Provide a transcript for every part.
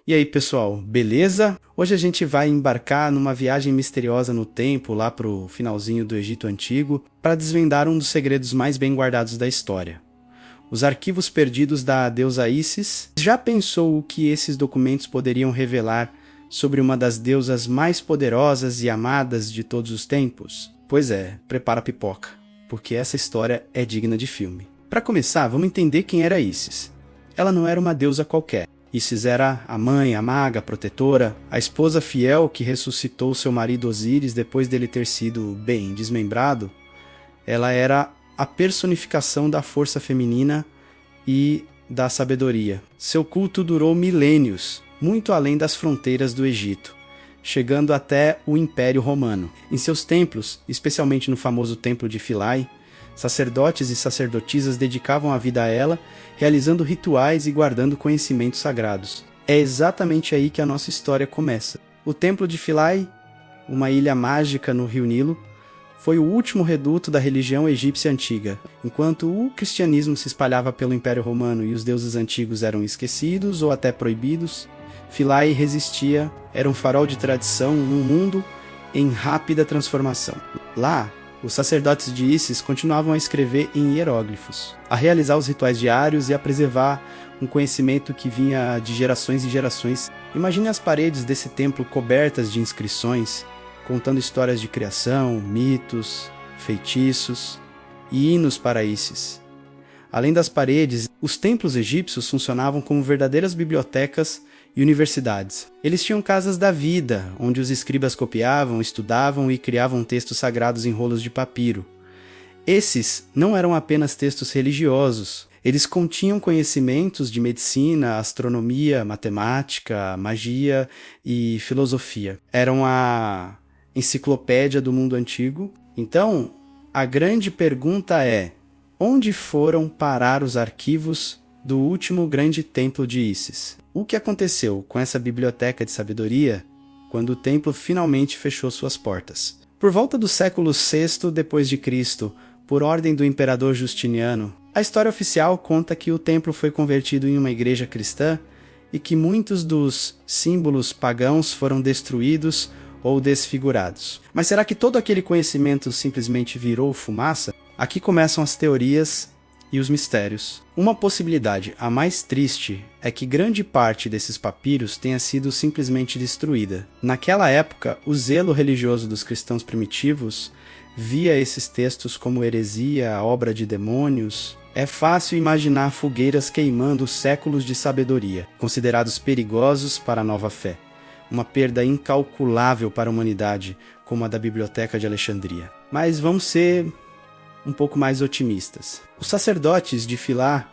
E aí, pessoal, beleza? Hoje a gente vai embarcar numa viagem misteriosa no tempo, lá pro finalzinho do Egito Antigo, para desvendar um dos segredos mais bem guardados da história. Os arquivos perdidos da deusa Ísis. Já pensou o que esses documentos poderiam revelar sobre uma das deusas mais poderosas e amadas de todos os tempos? Pois é, prepara a pipoca, porque essa história é digna de filme. Para começar, vamos entender quem era Ísis. Ela não era uma deusa qualquer. Ísis era a mãe, a maga, a protetora, a esposa fiel que ressuscitou seu marido Osíris depois dele ter sido, bem, desmembrado. Ela era a personificação da força feminina e da sabedoria. Seu culto durou milênios, muito além das fronteiras do Egito, chegando até o Império Romano. Em seus templos, especialmente no famoso Templo de Philae, sacerdotes e sacerdotisas dedicavam a vida a ela, realizando rituais e guardando conhecimentos sagrados. É exatamente aí que a nossa história começa. O Templo de Philae, uma ilha mágica no Rio Nilo, foi o último reduto da religião egípcia antiga. Enquanto o cristianismo se espalhava pelo Império Romano e os deuses antigos eram esquecidos ou até proibidos, Philae resistia, era um farol de tradição num mundo em rápida transformação. Lá, os sacerdotes de Ísis continuavam a escrever em hieróglifos, a realizar os rituais diários e a preservar um conhecimento que vinha de gerações e gerações. Imagine as paredes desse templo cobertas de inscrições, contando histórias de criação, mitos, feitiços e hinos para Ísis. Além das paredes, os templos egípcios funcionavam como verdadeiras bibliotecas e universidades. Eles tinham casas da vida, onde os escribas copiavam, estudavam e criavam textos sagrados em rolos de papiro. Esses não eram apenas textos religiosos, eles continham conhecimentos de medicina, astronomia, matemática, magia e filosofia. Eram a enciclopédia do mundo antigo. Então, a grande pergunta é: onde foram parar os arquivos do último grande templo de Ísis? O que aconteceu com essa biblioteca de sabedoria quando o templo finalmente fechou suas portas? Por volta do século VI d.C., por ordem do imperador Justiniano, a história oficial conta que o templo foi convertido em uma igreja cristã e que muitos dos símbolos pagãos foram destruídos ou desfigurados. Mas será que todo aquele conhecimento simplesmente virou fumaça? Aqui começam as teorias e os mistérios. Uma possibilidade, a mais triste, é que grande parte desses papiros tenha sido simplesmente destruída. Naquela época, o zelo religioso dos cristãos primitivos via esses textos como heresia, obra de demônios. É fácil imaginar fogueiras queimando séculos de sabedoria, considerados perigosos para a nova fé. Uma perda incalculável para a humanidade, como a da Biblioteca de Alexandria. Mas vamos ser um pouco mais otimistas. Os sacerdotes de Philae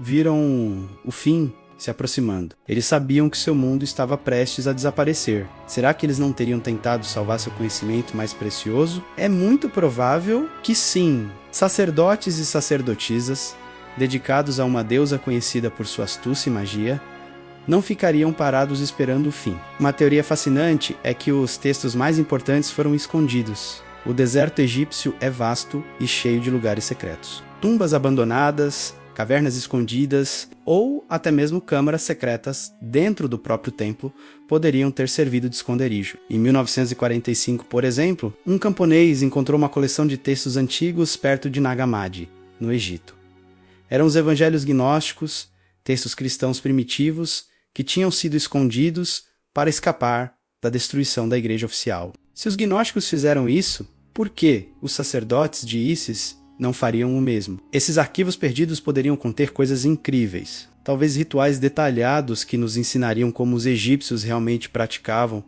viram o fim se aproximando. Eles sabiam que seu mundo estava prestes a desaparecer. Será que eles não teriam tentado salvar seu conhecimento mais precioso? É muito provável que sim. Sacerdotes e sacerdotisas, dedicados a uma deusa conhecida por sua astúcia e magia, não ficariam parados esperando o fim. Uma teoria fascinante é que os textos mais importantes foram escondidos. O deserto egípcio é vasto e cheio de lugares secretos. Tumbas abandonadas, cavernas escondidas ou até mesmo câmaras secretas dentro do próprio templo poderiam ter servido de esconderijo. Em 1945, por exemplo, um camponês encontrou uma coleção de textos antigos perto de Nag Hammadi, no Egito. Eram os evangelhos gnósticos, textos cristãos primitivos que tinham sido escondidos para escapar da destruição da igreja oficial. Se os gnósticos fizeram isso, por que os sacerdotes de Ísis não fariam o mesmo? Esses arquivos perdidos poderiam conter coisas incríveis, talvez rituais detalhados que nos ensinariam como os egípcios realmente praticavam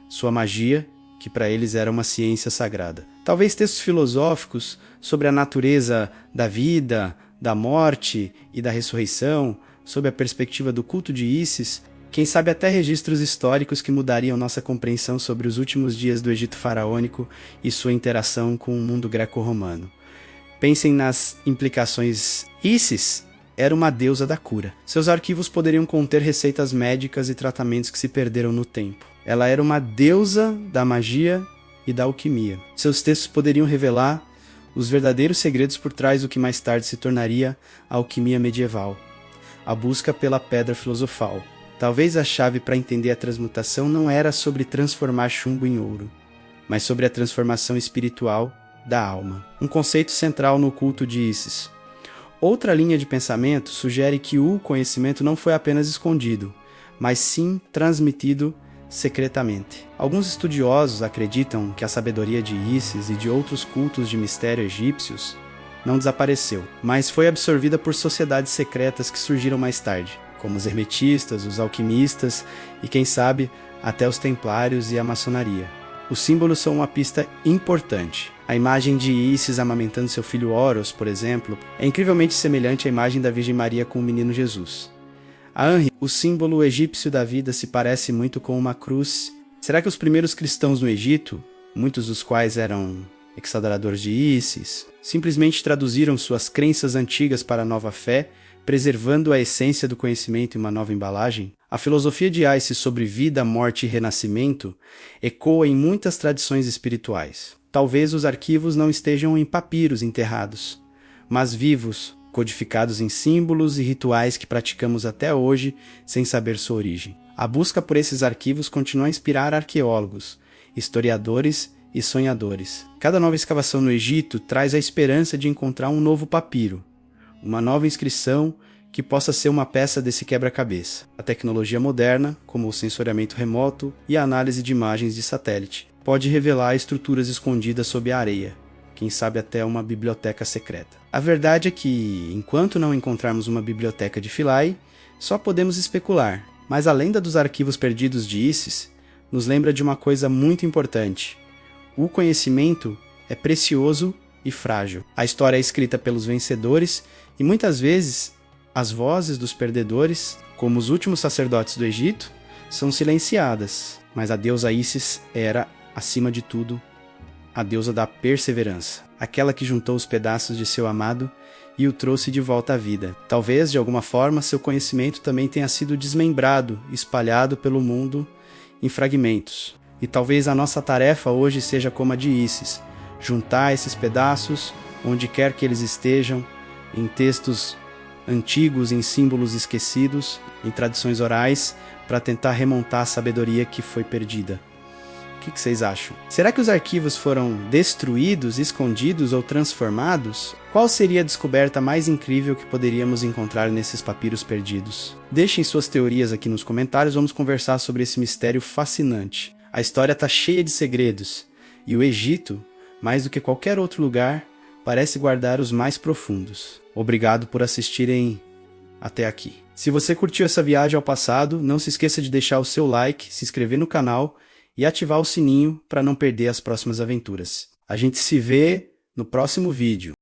sua magia, que para eles era uma ciência sagrada. Talvez textos filosóficos sobre a natureza da vida, da morte e da ressurreição, sob a perspectiva do culto de Ísis. Quem sabe até registros históricos que mudariam nossa compreensão sobre os últimos dias do Egito faraônico e sua interação com o mundo greco-romano. Pensem nas implicações. Ísis era uma deusa da cura. Seus arquivos poderiam conter receitas médicas e tratamentos que se perderam no tempo. Ela era uma deusa da magia e da alquimia. Seus textos poderiam revelar os verdadeiros segredos por trás do que mais tarde se tornaria a alquimia medieval, a busca pela pedra filosofal. Talvez a chave para entender a transmutação não era sobre transformar chumbo em ouro, mas sobre a transformação espiritual da alma, um conceito central no culto de Ísis. Outra linha de pensamento sugere que o conhecimento não foi apenas escondido, mas sim transmitido secretamente. Alguns estudiosos acreditam que a sabedoria de Ísis e de outros cultos de mistério egípcios não desapareceu, mas foi absorvida por sociedades secretas que surgiram mais tarde, como os hermetistas, os alquimistas e, quem sabe, até os templários e a maçonaria. Os símbolos são uma pista importante. A imagem de Ísis amamentando seu filho Horus, por exemplo, é incrivelmente semelhante à imagem da Virgem Maria com o menino Jesus. A Anri, o símbolo egípcio da vida, se parece muito com uma cruz. Será que os primeiros cristãos no Egito, muitos dos quais eram ex-adoradores de Ísis, simplesmente traduziram suas crenças antigas para a nova fé, preservando a essência do conhecimento em uma nova embalagem? A filosofia de Isis sobre vida, morte e renascimento ecoa em muitas tradições espirituais. Talvez os arquivos não estejam em papiros enterrados, mas vivos, codificados em símbolos e rituais que praticamos até hoje sem saber sua origem. A busca por esses arquivos continua a inspirar arqueólogos, historiadores e sonhadores. Cada nova escavação no Egito traz a esperança de encontrar um novo papiro, uma nova inscrição que possa ser uma peça desse quebra-cabeça. A tecnologia moderna, como o sensoriamento remoto e a análise de imagens de satélite, pode revelar estruturas escondidas sob a areia, quem sabe até uma biblioteca secreta. A verdade é que, enquanto não encontrarmos uma biblioteca de Philae, só podemos especular, mas a lenda dos arquivos perdidos de Ísis nos lembra de uma coisa muito importante. O conhecimento é precioso e frágil. A história é escrita pelos vencedores e muitas vezes as vozes dos perdedores, como os últimos sacerdotes do Egito, são silenciadas, mas a deusa Ísis era, acima de tudo, a deusa da perseverança, aquela que juntou os pedaços de seu amado e o trouxe de volta à vida. Talvez, de alguma forma, seu conhecimento também tenha sido desmembrado, espalhado pelo mundo em fragmentos. E talvez a nossa tarefa hoje seja como a de Ísis, juntar esses pedaços, onde quer que eles estejam, em textos antigos, em símbolos esquecidos, em tradições orais, para tentar remontar a sabedoria que foi perdida. O que vocês acham? Será que os arquivos foram destruídos, escondidos ou transformados? Qual seria a descoberta mais incrível que poderíamos encontrar nesses papiros perdidos? Deixem suas teorias aqui nos comentários, vamos conversar sobre esse mistério fascinante. A história está cheia de segredos, e o Egito, mais do que qualquer outro lugar, parece guardar os mais profundos. Obrigado por assistirem até aqui. Se você curtiu essa viagem ao passado, não se esqueça de deixar o seu like, se inscrever no canal e ativar o sininho para não perder as próximas aventuras. A gente se vê no próximo vídeo.